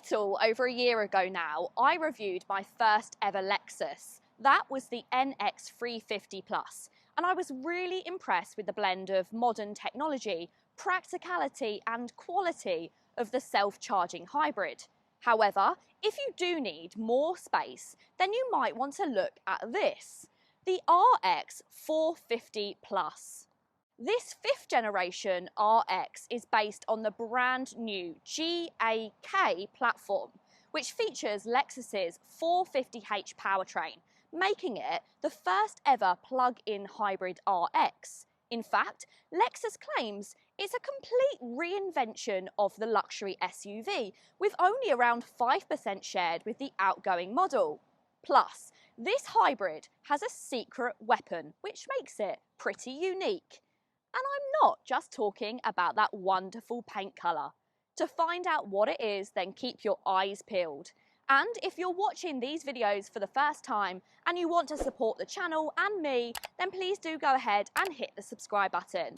little over a year ago now, I reviewed my first ever Lexus. That was the RX450h, and I was really impressed with the blend of modern technology, practicality and quality of the self-charging hybrid. However, if you do need more space, then you might want to look at this, the RX450h. This 5th generation RX is based on the brand new GAK platform, which features Lexus's 450h powertrain, making it the first ever plug-in hybrid RX. In fact, Lexus claims it's a complete reinvention of the luxury SUV, with only around 5% shared with the outgoing model. Plus, this hybrid has a secret weapon, which makes it pretty unique. And I'm not just talking about that wonderful paint colour. To find out what it is, then keep your eyes peeled. And if you're watching these videos for the first time and you want to support the channel and me, then please do go ahead and hit the subscribe button.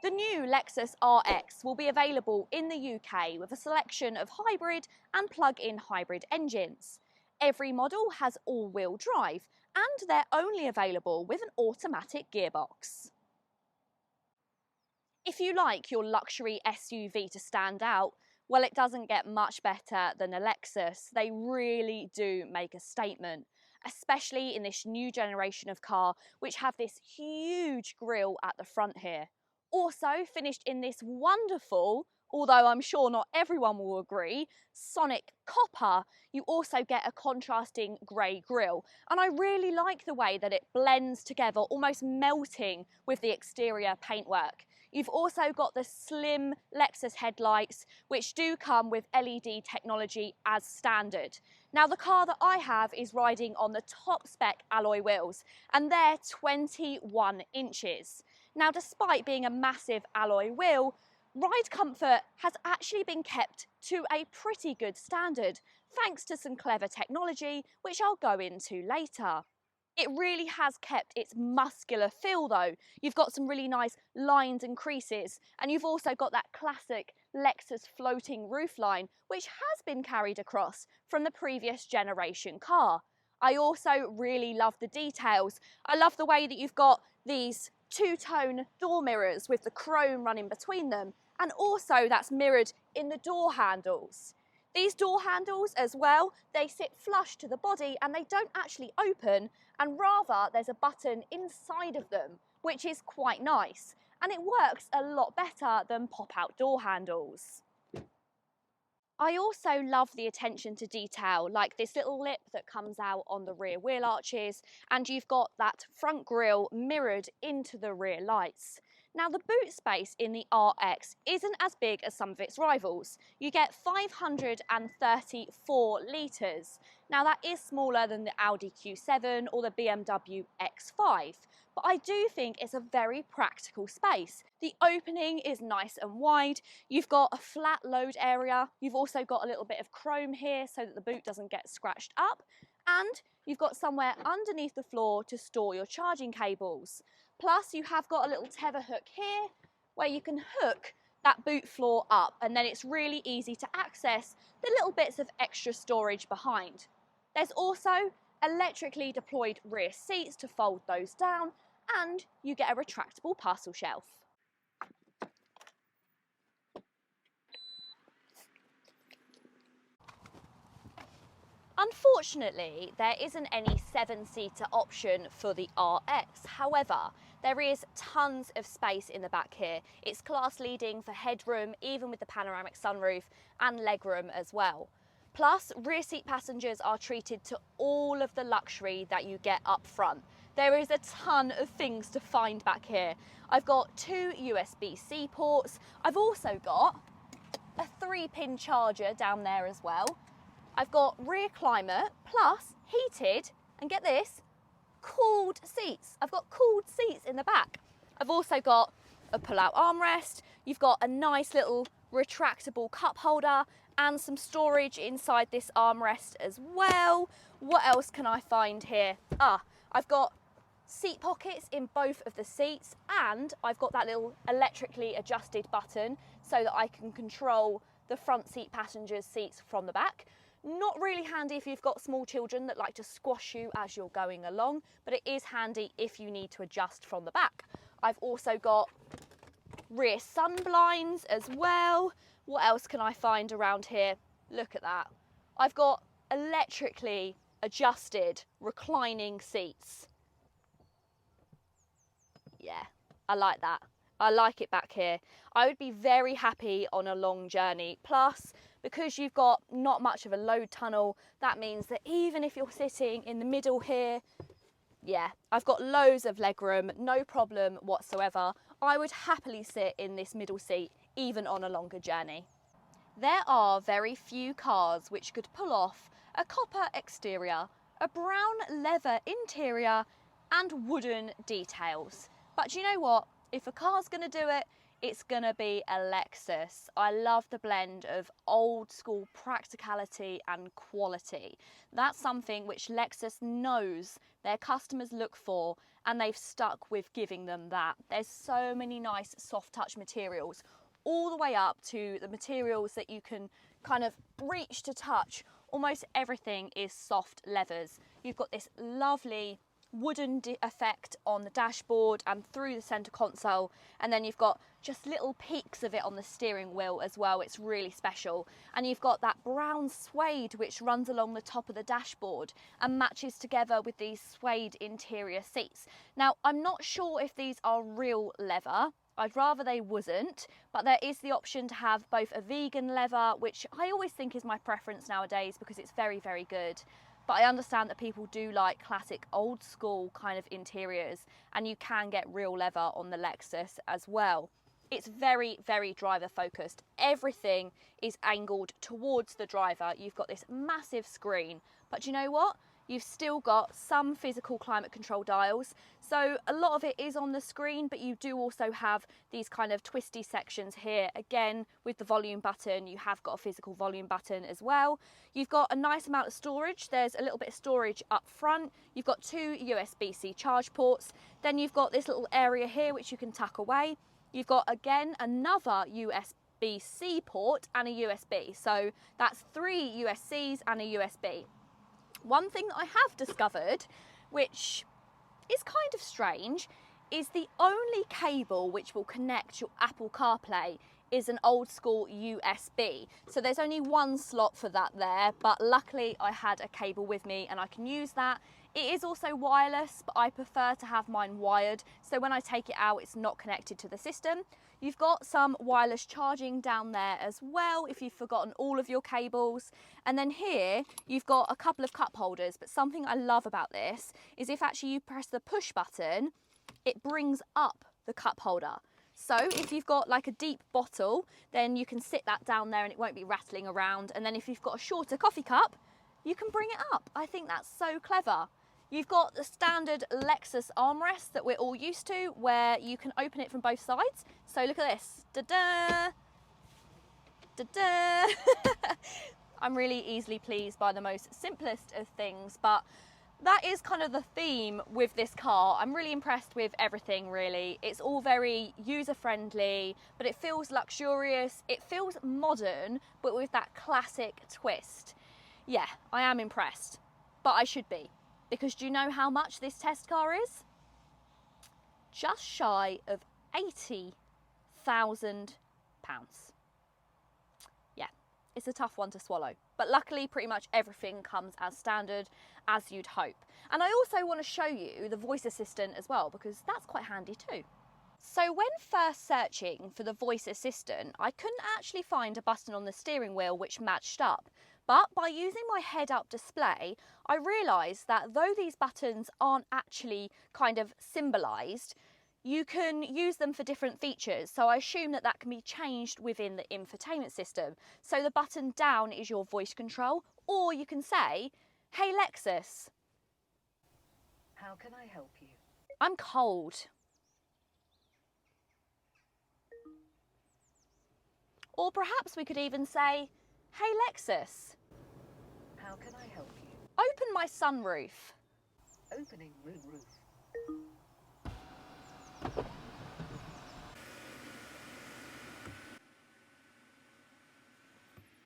The new Lexus RX will be available in the UK with a selection of hybrid and plug-in hybrid engines. Every model has all-wheel drive and they're only available with an automatic gearbox. If you like your luxury SUV to stand out, well, it doesn't get much better than a Lexus. They really do make a statement, especially in this new generation of car, which have this huge grille at the front here. Also finished in this wonderful, although I'm sure not everyone will agree, Sonic copper, you also get a contrasting grey grille. And I really like the way that it blends together, almost melting with the exterior paintwork. You've also got the slim Lexus headlights, which do come with LED technology as standard. Now, the car that I have is riding on the top spec alloy wheels, and they're 21 inches. Now, despite being a massive alloy wheel, ride comfort has actually been kept to a pretty good standard, thanks to some clever technology, which I'll go into later. It really has kept its muscular feel though. You've got some really nice lines and creases, and you've also got that classic Lexus floating roofline, which has been carried across from the previous generation car. I also really love the details. I love the way that you've got these two-tone door mirrors with the chrome running between them, and also that's mirrored in the door handles. These door handles as well, they sit flush to the body and they don't actually open, and rather there's a button inside of them, which is quite nice. And it works a lot better than pop-out door handles. I also love the attention to detail, like this little lip that comes out on the rear wheel arches, and you've got that front grille mirrored into the rear lights. Now, the boot space in the RX isn't as big as some of its rivals. You get 534 litres. Now, that is smaller than the Audi Q7 or the BMW X5, but I do think it's a very practical space. The opening is nice and wide. You've got a flat load area. You've also got a little bit of chrome here so that the boot doesn't get scratched up. And you've got somewhere underneath the floor to store your charging cables. Plus, you have got a little tether hook here where you can hook that boot floor up, and then it's really easy to access the little bits of extra storage behind. There's also electrically deployed rear seats to fold those down, and you get a retractable parcel shelf. Unfortunately, there isn't any 7-seater option for the RX. However, there is tons of space in the back here. It's class leading for headroom, even with the panoramic sunroof, and legroom as well. Plus, rear seat passengers are treated to all of the luxury that you get up front. There is a ton of things to find back here. I've got 2 USB-C ports. I've also got a 3-pin charger down there as well. I've got rear climate, plus heated, and get this, cooled seats. I've got cooled seats in the back. I've also got a pull-out armrest. You've got a nice little retractable cup holder and some storage inside this armrest as well. What else can I find here? I've got seat pockets in both of the seats, and I've got that little electrically adjusted button so that I can control the front seat passengers' seats from the back. Not really handy if you've got small children that like to squash you as you're going along, but it is handy if you need to adjust from the back. I've also got rear sun blinds as well. What else can I find around here? Look at that. I've got electrically adjusted reclining seats. Yeah, I like that. I like it back here. I would be very happy on a long journey. Plus, because you've got not much of a load tunnel, that means that even if you're sitting in the middle here, yeah, I've got loads of legroom, no problem whatsoever. I would happily sit in this middle seat, even on a longer journey. There are very few cars which could pull off a copper exterior, a brown leather interior, and wooden details. But you know what? If a car's going to do it, it's going to be a Lexus. I love the blend of old school practicality and quality. That's something which Lexus knows their customers look for, and they've stuck with giving them that. There's so many nice soft touch materials, all the way up to the materials that you can kind of reach to touch. Almost everything is soft leathers. You've got this lovely wooden effect on the dashboard and through the center console, and then you've got just little peaks of it on the steering wheel as well. It's really special. And you've got that brown suede which runs along the top of the dashboard and matches together with these suede interior seats. Now, I'm not sure if these are real leather. I'd rather they wasn't, but there is the option to have both a vegan leather, which I always think is my preference nowadays because it's very, very good. But I understand that people do like classic old school kind of interiors, and you can get real leather on the Lexus as well. It's very, very driver focused. Everything is angled towards the driver. You've got this massive screen, but you know what? You've still got some physical climate control dials. So a lot of it is on the screen, but you do also have these kind of twisty sections here. Again, with the volume button, you have got a physical volume button as well. You've got a nice amount of storage. There's a little bit of storage up front. You've got 2 USB-C charge ports. Then you've got this little area here, which you can tuck away. You've got, again, another USB-C port and a USB. So that's 3 USCs and a USB. One thing that I have discovered, which is kind of strange, is the only cable which will connect your Apple CarPlay is an old school USB. So there's only one slot for that there, but luckily I had a cable with me and I can use that. It is also wireless, but I prefer to have mine wired, so when I take it out, it's not connected to the system. You've got some wireless charging down there as well if you've forgotten all of your cables. And then here, you've got a couple of cup holders, but something I love about this is if actually you press the push button, it brings up the cup holder. So if you've got like a deep bottle, then you can sit that down there and it won't be rattling around. And then if you've got a shorter coffee cup, you can bring it up. I think that's so clever. You've got the standard Lexus armrest that we're all used to, where you can open it from both sides. So look at this. Da-da! Da-da! I'm really easily pleased by the most simplest of things, but that is kind of the theme with this car. I'm really impressed with everything, really. It's all very user-friendly, but it feels luxurious. It feels modern, but with that classic twist. Yeah, I am impressed, but I should be. Because do you know how much this test car is? Just shy of £80,000. Yeah, it's a tough one to swallow. But luckily, pretty much everything comes as standard, as you'd hope. And I also want to show you the voice assistant as well, because that's quite handy too. So when first searching for the voice assistant, I couldn't actually find a button on the steering wheel which matched up. But by using my head-up display, I realised that though these buttons aren't actually kind of symbolised, you can use them for different features. So I assume that that can be changed within the infotainment system. So the button down is your voice control, or you can say, "Hey Lexus." How can I help you? I'm cold. Or perhaps we could even say, "Hey Lexus, how can I help you? Open my sunroof." Opening moonroof.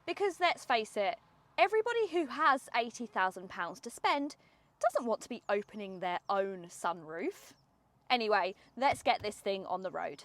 Because let's face it, everybody who has £80,000 to spend doesn't want to be opening their own sunroof. Anyway, let's get this thing on the road.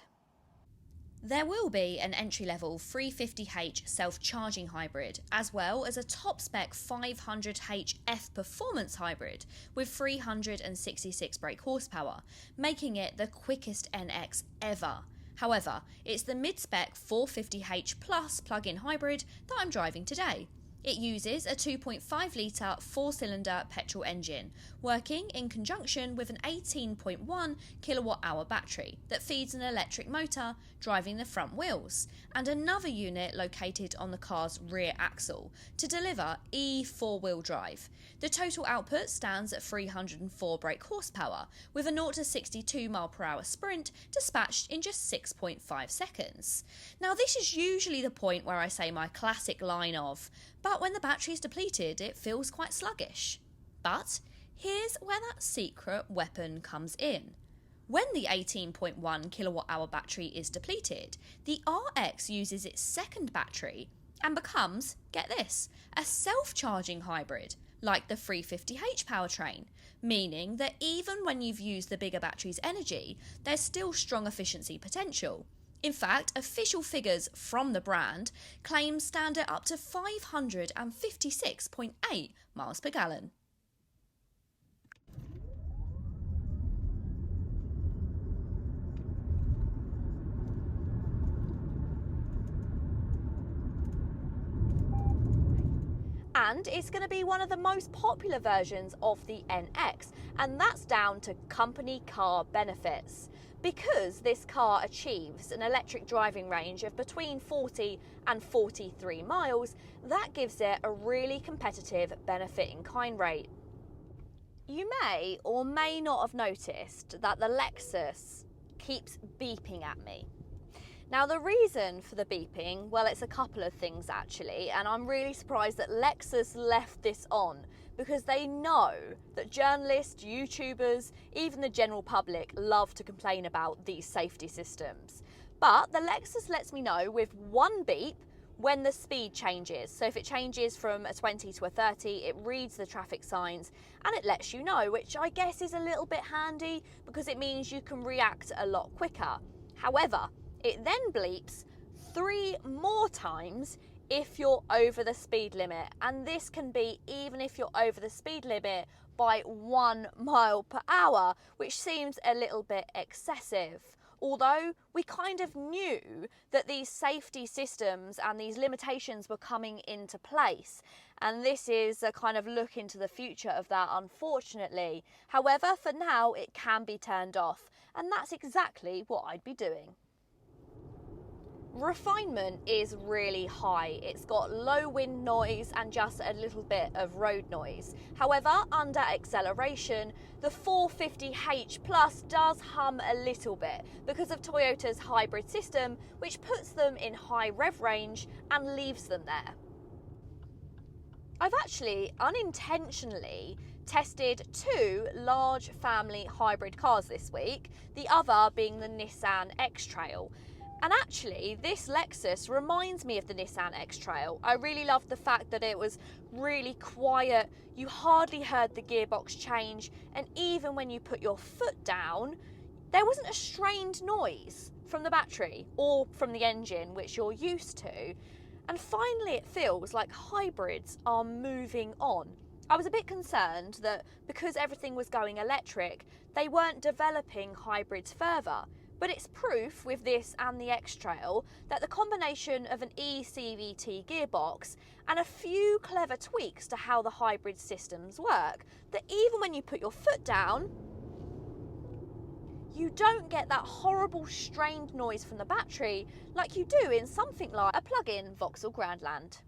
There will be an entry-level 350h self-charging hybrid, as well as a top-spec 500h F performance hybrid with 366 brake horsepower, making it the quickest NX ever. However, it's the mid-spec 450h Plus plug-in hybrid that I'm driving today. It uses a 2.5 litre four-cylinder petrol engine, working in conjunction with an 18.1 kilowatt-hour battery that feeds an electric motor driving the front wheels, and another unit located on the car's rear axle to deliver E4-wheel drive. The total output stands at 304 brake horsepower, with a 0 to 62 mph sprint dispatched in just 6.5 seconds. Now, this is usually the point where I say my classic line of, but when the battery is depleted, it feels quite sluggish. But here's where that secret weapon comes in. When the 18.1 kilowatt-hour battery is depleted, the RX uses its second battery and becomes, get this, a self-charging hybrid, like the 350h powertrain, meaning that even when you've used the bigger battery's energy, there's still strong efficiency potential. In fact, official figures from the brand claim stand at up to 556.8 miles per gallon. And it's going to be one of the most popular versions of the NX, and that's down to company car benefits. Because this car achieves an electric driving range of between 40 and 43 miles, that gives it a really competitive benefit in kind rate. You may or may not have noticed that the Lexus keeps beeping at me. Now, the reason for the beeping, well, it's a couple of things actually, and I'm really surprised that Lexus left this on, because they know that journalists, YouTubers, even the general public love to complain about these safety systems. But the Lexus lets me know with one beep when the speed changes. So if it changes from a 20 to a 30, it reads the traffic signs and it lets you know, which I guess is a little bit handy because it means you can react a lot quicker. However, it then bleeps 3 more times if you're over the speed limit, and this can be even if you're over the speed limit by 1 mile per hour, which seems a little bit excessive. Although we kind of knew that these safety systems and these limitations were coming into place, and this is a kind of look into the future of that, unfortunately. However, for now it can be turned off, and that's exactly what I'd be doing. Refinement is really high. It's got low wind noise and just a little bit of road noise. However, under acceleration, the 450h Plus does hum a little bit because of Toyota's hybrid system, which puts them in high rev range and leaves them there. I've actually unintentionally tested 2 large family hybrid cars this week, the other being the Nissan X-Trail. And actually, this Lexus reminds me of the Nissan X-Trail. I really loved the fact that it was really quiet, you hardly heard the gearbox change, and even when you put your foot down, there wasn't a strained noise from the battery or from the engine, which you're used to. And finally, it feels like hybrids are moving on. I was a bit concerned that because everything was going electric, they weren't developing hybrids further. But it's proof with this and the X-Trail that the combination of an eCVT gearbox and a few clever tweaks to how the hybrid systems work, that even when you put your foot down, you don't get that horrible strained noise from the battery like you do in something like a plug-in Vauxhall Grandland.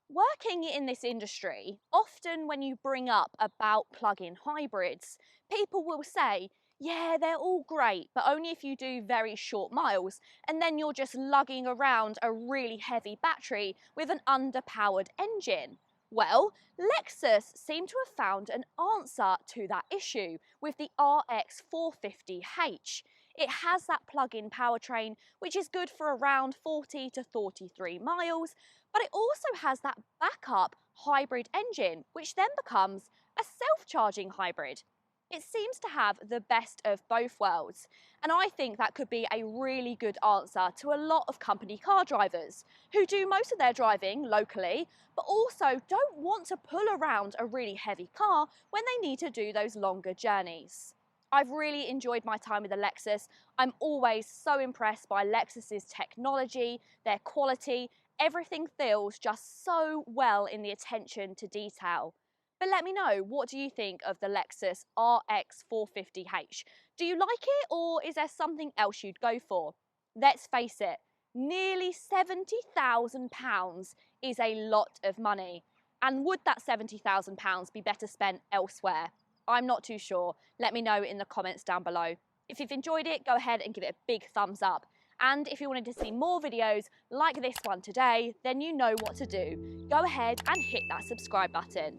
Working in this industry, often when you bring up about plug-in hybrids, people will say, yeah, they're all great, but only if you do very short miles, and then you're just lugging around a really heavy battery with an underpowered engine. Well, Lexus seem to have found an answer to that issue with the RX450h. It has that plug-in powertrain, which is good for around 40 to 43 miles, But it also has that backup hybrid engine, which then becomes a self-charging hybrid. It seems to have the best of both worlds, and I think that could be a really good answer to a lot of company car drivers who do most of their driving locally, but also don't want to pull around a really heavy car when they need to do those longer journeys. I've really enjoyed my time with the Lexus. I'm always so impressed by Lexus's technology, their quality. Everything feels just so well in the attention to detail. But let me know, what do you think of the Lexus RX450h? Do you like it, or is there something else you'd go for? Let's face it, nearly £70,000 is a lot of money. And would that £70,000 be better spent elsewhere? I'm not too sure. Let me know in the comments down below. If you've enjoyed it, go ahead and give it a big thumbs up. And if you wanted to see more videos like this one today, then you know what to do. Go ahead and hit that subscribe button.